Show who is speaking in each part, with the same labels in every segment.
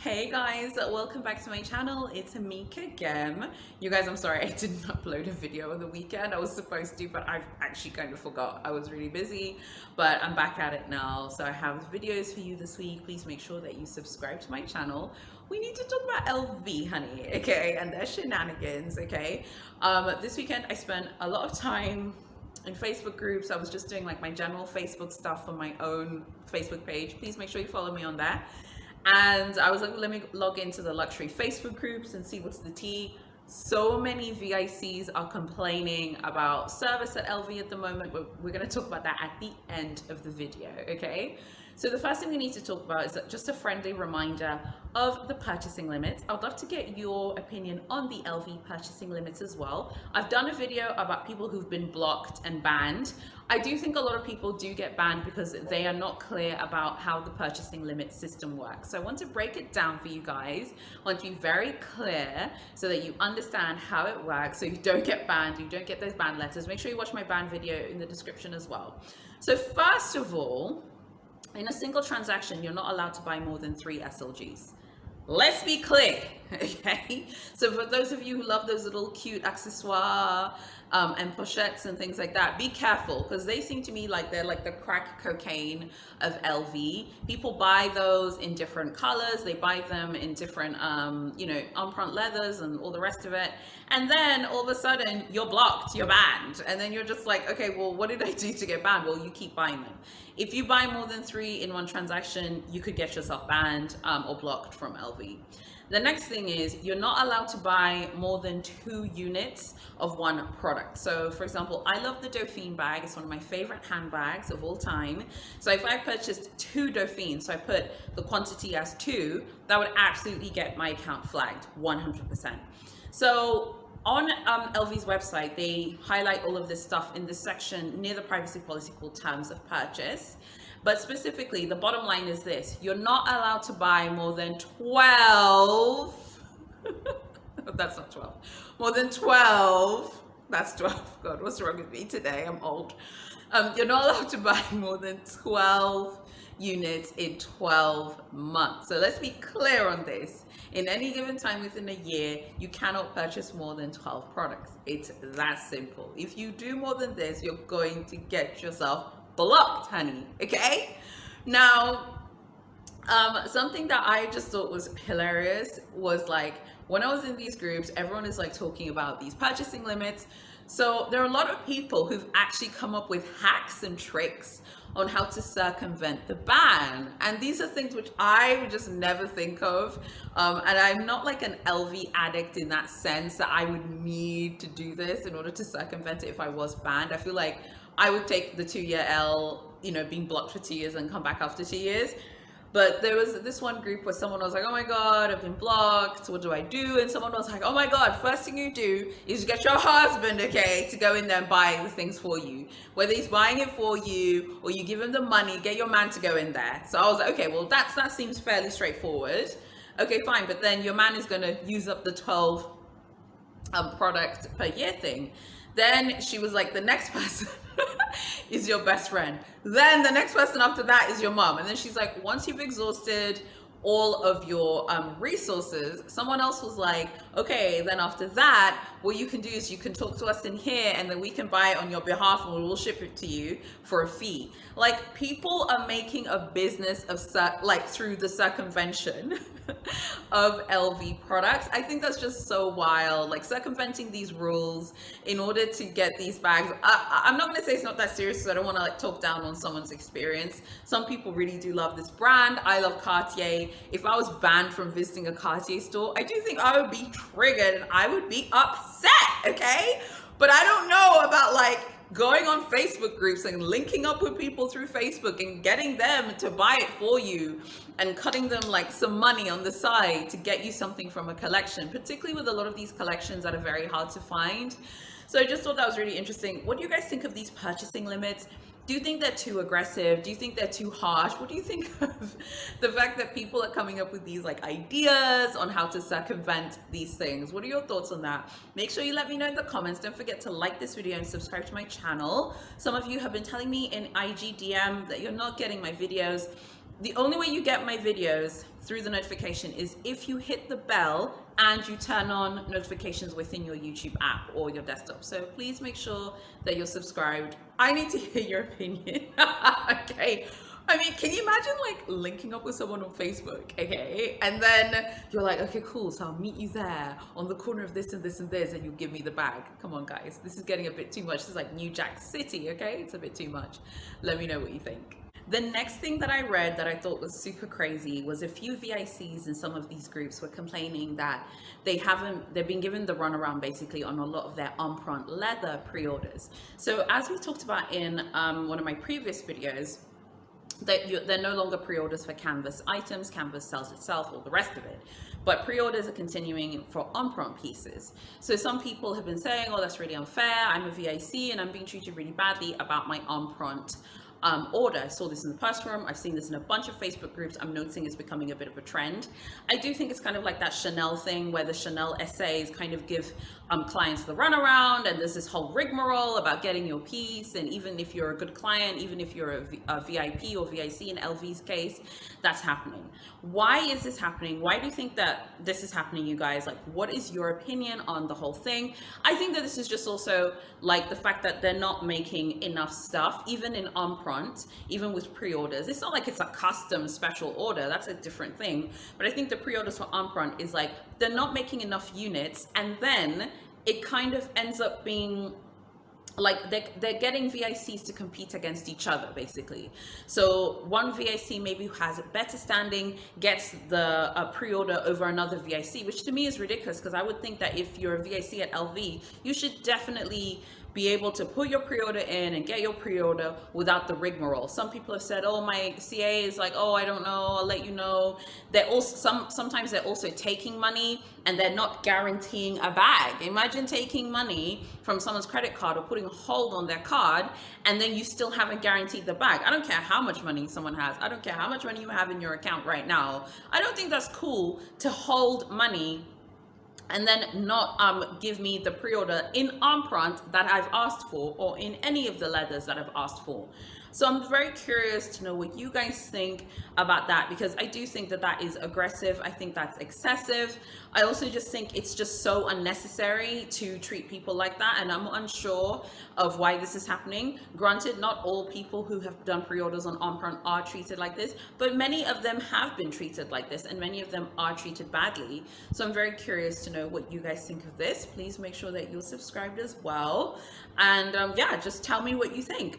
Speaker 1: Hey guys, welcome back to my channel. It's Amika again. You guys, I'm sorry I didn't upload a video on the weekend. I was supposed to, but I've actually kind of forgot. I was really busy, but I'm back at it now. So I have videos for you this week. Please make sure that you subscribe to my channel. We need to talk about LV, honey, okay, and their shenanigans, okay? This weekend I spent a lot of time in Facebook groups. I was just doing like my general Facebook stuff on my own Facebook page. Please make sure you follow me on that. And I was like, let me log into the luxury Facebook groups and see what's the tea. So many VICs are complaining about service at LV at the moment, but we're going to talk about that at the end of the video, okay? So the first thing we need to talk about is just a friendly reminder of the purchasing limits. I'd love to get your opinion on the LV purchasing limits as well. I've done a video about people who've been blocked and banned. I do think a lot of people do get banned because they are not clear about how the purchasing limit system works. So I want to break it down for you guys. I want to be very clear so that you understand how it works, so you don't get banned, you don't get those ban letters. Make sure you watch my ban video in the description as well. So first of all, in a single transaction, you're not allowed to buy more than 3 SLGs. Let's be clear, okay? So for those of you who love those little cute accessoires and pochettes and things like that, be careful, because they seem to me like they're like the crack cocaine of LV. People buy those in different colors. They buy them in different, empreinte leathers and all the rest of it. And then all of a sudden you're blocked, you're banned. And then you're just like, okay, well, what did I do to get banned? Well, you keep buying them. If you buy more than 3 in one transaction, you could get yourself banned or blocked from LV. The next thing is you're not allowed to buy more than 2 units of one product. So for example, I love the Dauphine bag. It's one of my favorite handbags of all time. So if I purchased 2 Dauphines, so I put the quantity as 2, that would absolutely get my account flagged 100%. So on LV's website, they highlight all of this stuff in this section near the privacy policy called terms of purchase. But specifically, the bottom line is this: you're not allowed to buy more than 12. That's not 12. More than 12. That's 12. God, what's wrong with me today? I'm old. You're not allowed to buy more than 12 units in 12 months. So let's be clear on this. In any given time within a year, you cannot purchase more than 12 products. It's that simple. If you do more than this, you're going to get yourself blocked, honey, okay? Now, something that I just thought was hilarious was like, when I was in these groups, everyone is like talking about these purchasing limits. So there are a lot of people who've actually come up with hacks and tricks on how to circumvent the ban. And these are things which I would just never think of. And I'm not like an LV addict in that sense that I would need to do this in order to circumvent it if I was banned. I feel like I would take the 2-year L, being blocked for 2 years and come back after 2 years. But there was this one group where someone was like, oh my God, I've been blocked. What do I do? And someone was like, oh my God, first thing you do is get your husband, okay, to go in there and buy the things for you. Whether he's buying it for you or you give him the money, get your man to go in there. So I was like, okay, well, that seems fairly straightforward. Okay, fine. But then your man is going to use up the 12 product per year thing. Then she was like, the next person is your best friend. Then the next person after that is your mom. And then she's like, once you've exhausted all of your resources, someone else was like, okay, then after that, what you can do is you can talk to us in here and then we can buy it on your behalf and we'll ship it to you for a fee. Like, people are making a business of through the circumvention of LV products. I think that's just so wild, like circumventing these rules in order to get these bags. I'm not going to say it's not that serious because I don't want to like talk down on someone's experience. Some people really do love this brand. I love Cartier. If I was banned from visiting a Cartier store, I do think I would be triggered and I would be upset, okay? But I don't know about like going on Facebook groups and linking up with people through Facebook and getting them to buy it for you and cutting them like some money on the side to get you something from a collection, particularly with a lot of these collections that are very hard to find. So I just thought that was really interesting. What do you guys think of these purchasing limits? Do you think they're too aggressive? Do you think they're too harsh? What do you think of the fact that people are coming up with these like ideas on how to circumvent these things? What are your thoughts on that? Make sure you let me know in the comments. Don't forget to like this video and subscribe to my channel. Some of you have been telling me in IG DM that you're not getting my videos. The only way you get my videos through the notification is if you hit the bell and you turn on notifications within your YouTube app or your desktop. So please make sure that you're subscribed. I need to hear your opinion. Okay. I mean, can you imagine like linking up with someone on Facebook, okay? And then you're like, okay, cool, so I'll meet you there on the corner of this and this and this, and you'll give me the bag. Come on, guys, this is getting a bit too much. This is like New Jack City, okay? It's a bit too much. Let me know what you think. The next thing that I read that I thought was super crazy was a few VICs in some of these groups were complaining that they've been given the runaround basically on a lot of their Empreinte leather pre-orders. So as we talked about in one of my previous videos, that they're no longer pre-orders for canvas items. Canvas sells itself, all the rest of it, but pre-orders are continuing for Empreinte pieces. So some people have been saying, oh, that's really unfair, I'm a VIC and I'm being treated really badly about my Empreinte order. I saw this in the purse room. I've seen this in a bunch of Facebook groups. I'm noticing it's becoming a bit of a trend. I do think it's kind of like that Chanel thing where the Chanel essays kind of give clients the runaround, and there's this whole rigmarole about getting your piece. And even if you're a good client, even if you're a VIP or VIC in LV's case, that's happening. Why is this happening? Why do you think that this is happening, you guys? Like, what is your opinion on the whole thing? I think that this is just also like the fact that they're not making enough stuff, even in Empreinte, even with pre-orders. It's not like it's a custom special order. That's a different thing. But I think the pre-orders for Empreinte is like, they're not making enough units, and then it kind of ends up being like they're getting VICs to compete against each other, basically. So one VIC maybe who has better standing gets the pre-order over another VIC, which to me is ridiculous, because I would think that if you're a VIC at LV, you should definitely be able to put your pre-order in and get your pre-order without the rigmarole. Some people have said, oh, my CA is like, oh, I don't know, I'll let you know. They're also sometimes they're also taking money and they're not guaranteeing a bag. Imagine taking money from someone's credit card or putting a hold on their card, and then you still haven't guaranteed the bag. I don't care how much money someone has. I don't care how much money you have in your account right now. I don't think that's cool to hold money and then not give me the pre-order in Empreinte that I've asked for, or in any of the leathers that I've asked for. So I'm very curious to know what you guys think about that, because I do think that that is aggressive. I think that's excessive. I also just think it's just so unnecessary to treat people like that, and I'm unsure of why this is happening. Granted, not all people who have done pre-orders on Empreinte are treated like this, but many of them have been treated like this, and many of them are treated badly. So I'm very curious to know what you guys think of this. Please make sure that you're subscribed as well, and yeah, just tell me what you think.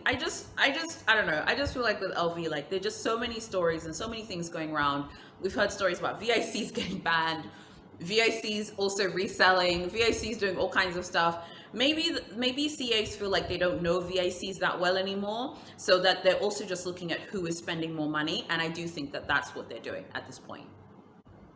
Speaker 1: I don't know, I just feel like with LV, like there's just so many stories and so many things going around. We've heard stories about VICs getting banned, VICs also reselling, VICs doing all kinds of stuff. Maybe CAs feel like they don't know VICs that well anymore, so that they're also just looking at who is spending more money, and I do think that that's what they're doing at this point.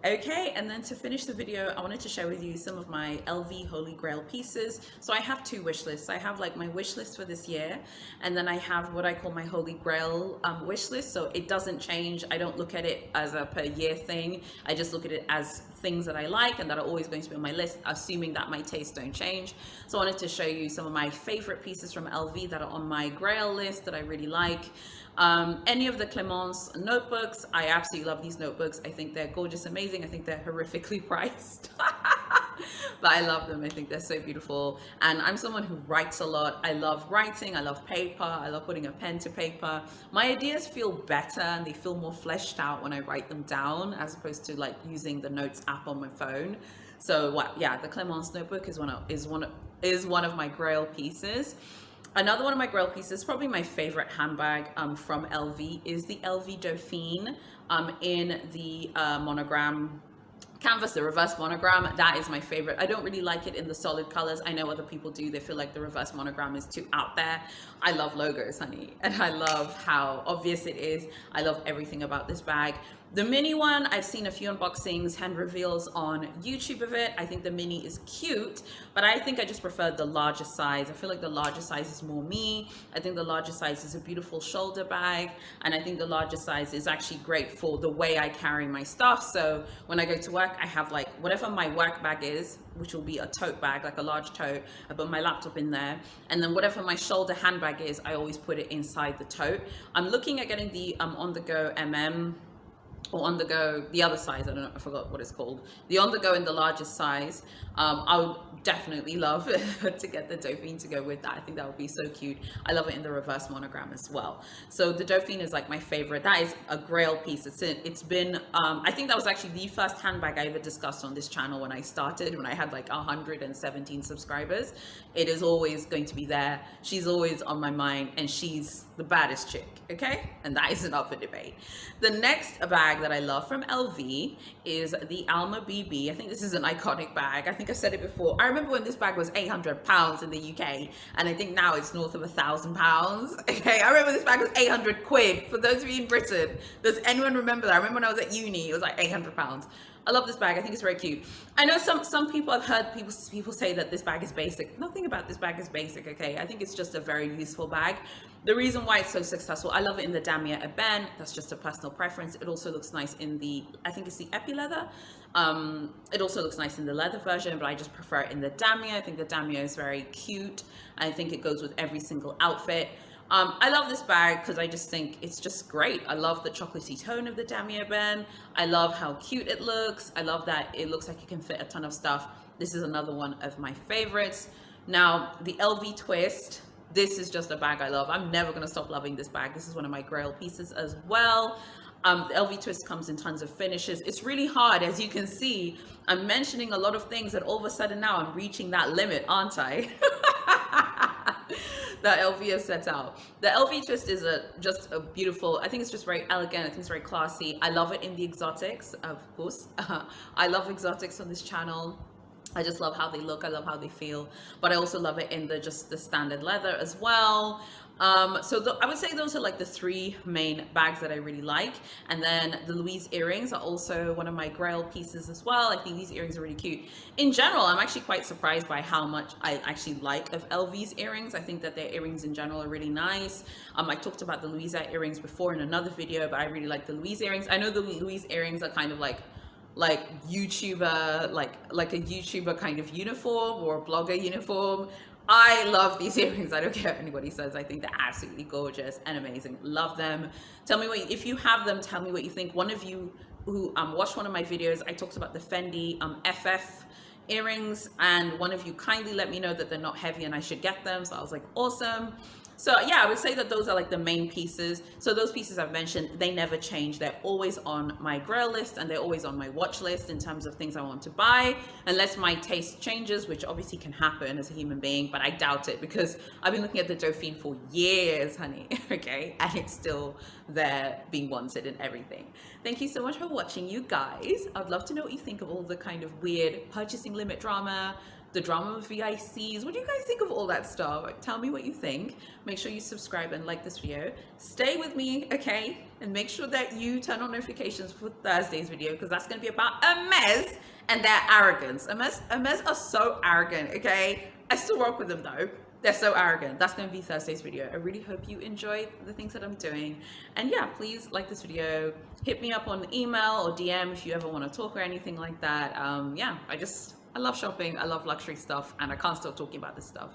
Speaker 1: Okay, and then to finish the video, I wanted to share with you some of my LV Holy Grail pieces. So I have two wish lists. I have like my wish list for this year, and then I have what I call my Holy Grail wish list. So it doesn't change. I don't look at it as a per year thing. I just look at it as things that I like and that are always going to be on my list, assuming that my tastes don't change. So I wanted to show you some of my favorite pieces from LV that are on my Grail list that I really like. Any of the Clemence notebooks, I absolutely love these notebooks. I think they're gorgeous, amazing. I think they're horrifically priced, but I love them. I think they're so beautiful. And I'm someone who writes a lot. I love writing. I love paper. I love putting a pen to paper. My ideas feel better and they feel more fleshed out when I write them down, as opposed to like using the notes app on my phone. So yeah, the Clemence notebook is one of my Grail pieces. Another one of my Grail pieces, probably my favorite handbag from LV, is the LV Dauphine in the monogram canvas, the reverse monogram. That is my favorite. I don't really like it in the solid colors. I know other people do. They feel like the reverse monogram is too out there. I love logos, honey, and I love how obvious it is. I love everything about this bag. The mini one, I've seen a few unboxings and reveals on YouTube of it. I think the mini is cute, but I think I just prefer the larger size. I feel like the larger size is more me. I think the larger size is a beautiful shoulder bag, and I think the larger size is actually great for the way I carry my stuff. So when I go to work, I have like whatever my work bag is, which will be a tote bag, like a large tote. I put my laptop in there, and then whatever my shoulder handbag is, I always put it inside the tote. I'm looking at getting the on-the-go or on the go, the other size, I don't know, I forgot what it's called. The on the go in the largest size. I would definitely love to get the Dauphine to go with that. I think that would be so cute. I love it in the reverse monogram as well. So the Dauphine is like my favorite. That is a Grail piece. It's been, I think that was actually the first handbag I ever discussed on this channel when I started, when I had like 117 subscribers. It is always going to be there. She's always on my mind, and she's the baddest chick, okay? And that isn't up for debate. The next bag that I love from LV is the Alma BB. I think this is an iconic bag. I think I've said it before. I remember when this bag was 800 pounds in the UK, and I think now it's north of 1,000 pounds. Okay, I remember this bag was 800 quid. For those of you in Britain, does anyone remember that? I remember when I was at uni, it was like 800 pounds. I love this bag. I think it's very cute. I know some people, I've heard people say that this bag is basic. Nothing about this bag is basic, okay? I think it's just a very useful bag. The reason why it's so successful, I love it in the damier ebene. That's just a personal preference. It also looks nice in the, I think it's the epi leather. It also looks nice in the leather version, but I just prefer it in the damier. I think the damier is very cute. I think it goes with every single outfit. I love this bag because I just think it's just great. I love the chocolatey tone of the damier ebene. I love how cute it looks. I love that it looks like it can fit a ton of stuff. This is another one of my favorites. Now, the LV twist. This is just a bag I love. I'm never going to stop loving this bag. This is one of my Grail pieces as well. The LV twist comes in tons of finishes. It's really hard, as you can see. I'm mentioning a lot of things that all of a sudden now I'm reaching that limit, aren't I? That LV has set out. The LV twist is just a beautiful, I think it's just very elegant. I think it's very classy. I love it in the exotics, of course. I love exotics on this channel. I just love how they look. I love how they feel, but I also love it in the standard leather as well. So I would say those are like the three main bags that I really like. And then the Louis earrings are also one of my Grail pieces as well. I think these earrings are really cute. In general, I'm actually quite surprised by how much I actually like of LV's earrings. I think that their earrings in general are really nice. I talked about the Louis earrings before in another video, but I really like the Louis earrings. I know the Louis earrings are kind of like YouTuber, like a YouTuber kind of uniform or a blogger uniform. I love these earrings. I don't care what anybody says. I think they're absolutely gorgeous and amazing. Love them. Tell me if you have them, tell me what you think. One of you who watched one of my videos, I talked about the Fendi FF earrings, and one of you kindly let me know that they're not heavy and I should get them. So I was like, awesome. So yeah, I would say that those are like the main pieces. So those pieces I've mentioned, they never change. They're always on my Grail list, and they're always on my watch list in terms of things I want to buy, unless my taste changes, which obviously can happen as a human being, but I doubt it because I've been looking at the Dauphine for years, honey, okay? And it's still there being wanted and everything. Thank you so much for watching, you guys. I'd love to know what you think of all the kind of weird purchasing limit drama, the drama of VICs. What do you guys think of all that stuff? Tell me what you think. Make sure you subscribe and like this video. Stay with me, okay? And make sure that you turn on notifications for Thursday's video, because that's going to be about Hermes and their arrogance. Hermes are so arrogant, okay? I still rock with them though. They're so arrogant. That's going to be Thursday's video. I really hope you enjoy the things that I'm doing. And yeah, please like this video. Hit me up on email or DM if you ever want to talk or anything like that. Yeah, I love shopping. I love luxury stuff, and I can't stop talking about this stuff.